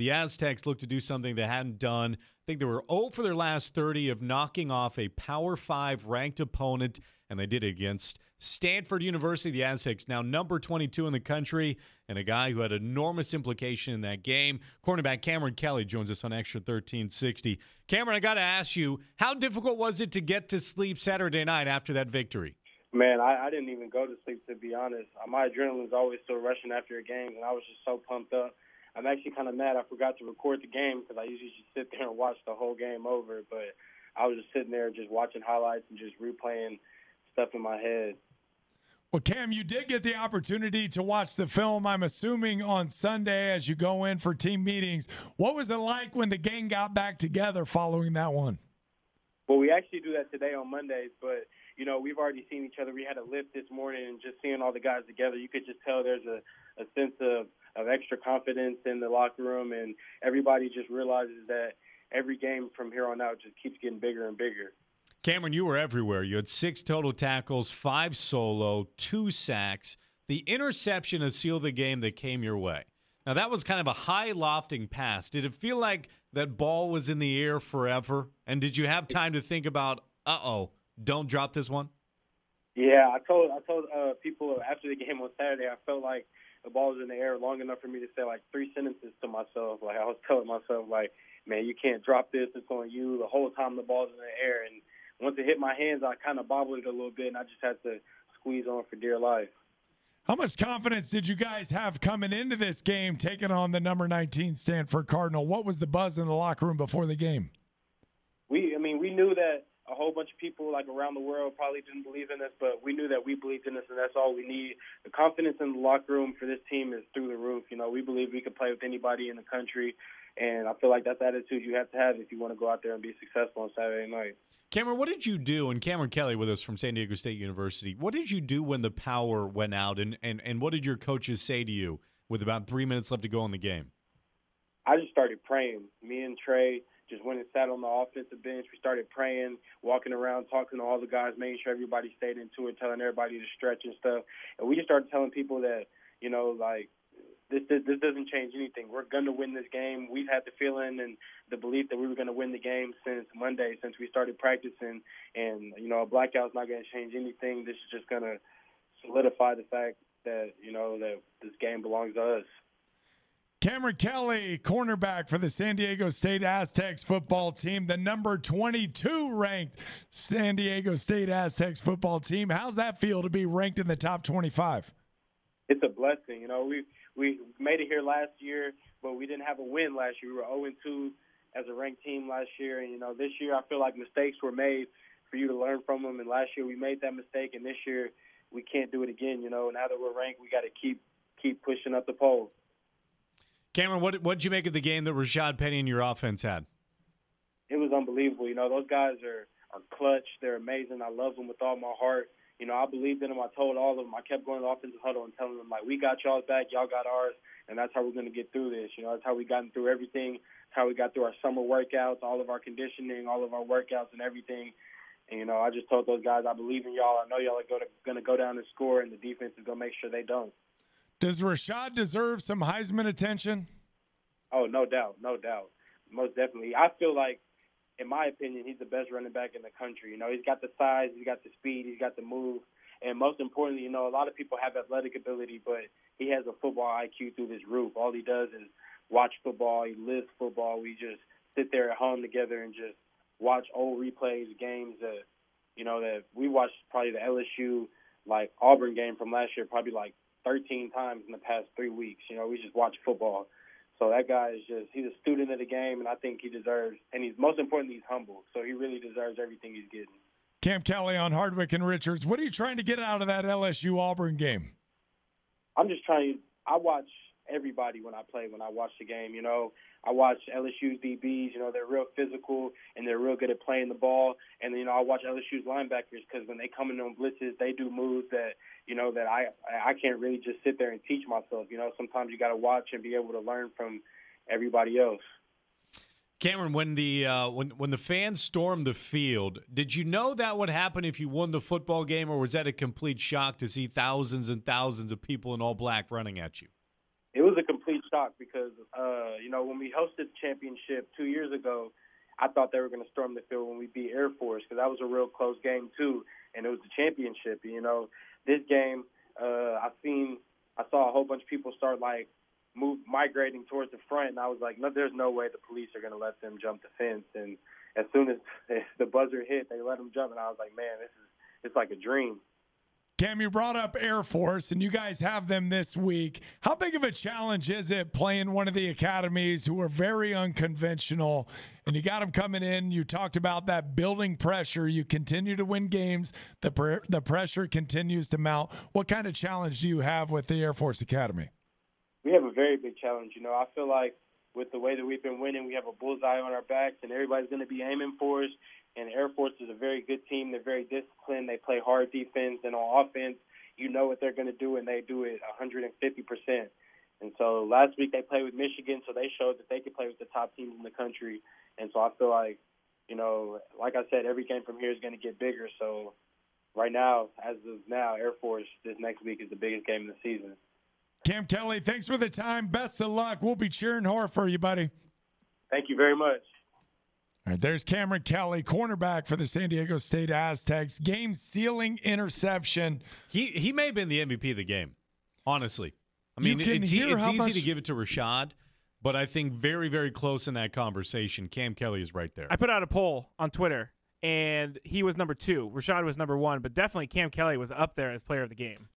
the Aztecs looked to do something they hadn't done. I think they were 0 for their last 30 of knocking off a Power 5 ranked opponent, and they did it against Stanford University. The Aztecs now number 22 in the country, and a guy who had enormous implication in that game. Cornerback Kameron Kelly joins us on Extra 1360. Kameron, I got to ask you, how difficult was it to get to sleep Saturday night after that victory? Man, I didn't even go to sleep, to be honest. My adrenaline was always still rushing after a game, and I was just so pumped up. I'm actually kind of mad I forgot to record the game because I usually just sit there and watch the whole game over. But I was just sitting there just watching highlights and just replaying stuff in my head. Well, Cam, you did get the opportunity to watch the film, I'm assuming, on Sunday as you go in for team meetings. What was it like when the gang got back together following that one? Well, we actually do that today on Mondays, but – you know, we've already seen each other. We had a lift this morning, and just seeing all the guys together, you could just tell there's a sense of extra confidence in the locker room, and everybody just realizes that every game from here on out just keeps getting bigger and bigger. Kameron, you were everywhere. You had 6 total tackles, 5 solo, 2 sacks. The interception has sealed the game that came your way. Now, that was kind of a high lofting pass. Did it feel like that ball was in the air forever? And did you have time to think about, don't drop this one? Yeah, I told people after the game on Saturday, I felt like the ball was in the air long enough for me to say like 3 sentences to myself. Like I was telling myself, like, man, you can't drop this. It's on you. The whole time the ball's in the air. And once it hit my hands, I kind of bobbled it a little bit, and I just had to squeeze on for dear life. How much confidence did you guys have coming into this game, taking on the number 19 Stanford Cardinal? What was the buzz in the locker room before the game? We knew that a whole bunch of people like around the world probably didn't believe in us, but we knew that we believed in us, and that's all we need. The confidence in the locker room for this team is through the roof. You know, we believe we can play with anybody in the country, and I feel like that's the attitude you have to have if you want to go out there and be successful on Saturday night. Cameron, what did you do? And Kameron Kelly with us from San Diego State University. What did you do when the power went out, and what did your coaches say to you with about 3 minutes left to go in the game? I just started praying. Me and Trey just went and sat on the offensive bench. We started praying, walking around, talking to all the guys, making sure everybody stayed into it, telling everybody to stretch and stuff. And we just started telling people that, you know, like, this doesn't change anything. We're going to win this game. We've had the feeling and the belief that we were going to win the game since Monday, since we started practicing. And, you know, a blackout's not going to change anything. This is just going to solidify the fact that, you know, that this game belongs to us. Kameron Kelly, cornerback for the San Diego State Aztecs football team, the number 22 ranked San Diego State Aztecs football team. How's that feel to be ranked in the top 25? It's a blessing. You know, we made it here last year, but we didn't have a win last year. We were 0-2 as a ranked team last year. And, you know, this year I feel like mistakes were made for you to learn from them. And last year we made that mistake, and this year we can't do it again. You know, now that we're ranked, we got to keep pushing up the pole. Kameron, what did you make of the game that Rashad Penny and your offense had? It was unbelievable. You know, those guys are clutch. They're amazing. I love them with all my heart. You know, I believed in them. I told all of them. I kept going to the offensive huddle and telling them, like, we got y'all's back, y'all got ours, and that's how we're going to get through this. You know, that's how we gotten through everything. That's how we got through our summer workouts, all of our conditioning, all of our workouts and everything. And, you know, I just told those guys, I believe in y'all. I know y'all are going to go down and score, and the defense is going to make sure they don't. Does Rashad deserve some Heisman attention? Oh, no doubt, no doubt. Most definitely. I feel like, in my opinion, he's the best running back in the country. You know, he's got the size, he's got the speed, he's got the move. And most importantly, you know, a lot of people have athletic ability, but he has a football IQ through this roof. All he does is watch football. He lives football. We just sit there at home together and just watch old replays, games that, you know, that we watched probably the LSU, like, Auburn game from last year probably like 13 times in the past 3 weeks. You know, we just watch football. So that guy is he's a student of the game, and I think he deserves, and he's most importantly, he's humble. So he really deserves everything he's getting. Cam Kelly on Hardwick and Richards. What are you trying to get out of that LSU Auburn game? I'm just I watch everybody when I watch the game. You know, I watch LSU's DBs. You know, they're real physical and they're real good at playing the ball. And, you know, I watch LSU's linebackers because when they come in on blitzes, they do moves that, you know, that I can't really just sit there and teach myself. You know, sometimes you got to watch and be able to learn from everybody else. Kameron, when the fans stormed the field, did you know that would happen if you won the football game, or was that a complete shock to see thousands and thousands of people in all black running at you? It was a complete shocked because, when we hosted the championship 2 years ago, I thought they were going to storm the field when we beat Air Force because that was a real close game too, and it was the championship. This game, I saw a whole bunch of people start migrating towards the front, and I was like, no, there's no way the police are going to let them jump the fence. And as soon as the buzzer hit, they let them jump, and I was like, man, it's like a dream. Cam, you brought up Air Force, and you guys have them this week. How big of a challenge is it playing one of the academies who are very unconventional, and you got them coming in? You talked about that building pressure. You continue to win games. The pressure continues to mount. What kind of challenge do you have with the Air Force Academy? We have a very big challenge. I feel like with the way that we've been winning, we have a bullseye on our backs, and everybody's going to be aiming for us. And Air Force is a very good team. They're very disciplined. They play hard defense. And on offense, you know what they're going to do, and they do it 150%. And so last week they played with Michigan, so they showed that they could play with the top teams in the country. And so I feel like, like I said, every game from here is going to get bigger. So right now, as of now, Air Force this next week is the biggest game of the season. Cam Kelly, thanks for the time. Best of luck. We'll be cheering hard for you, buddy. Thank you very much. All right, there's Cameron Kelly, cornerback for the San Diego State Aztecs. Game-sealing interception. He may have been the MVP of the game, honestly. I mean, it's easy to give it to Rashad, but I think very, very close in that conversation. Cam Kelly is right there. I put out a poll on Twitter, and he was number 2. Rashad was number 1, but definitely Cam Kelly was up there as player of the game.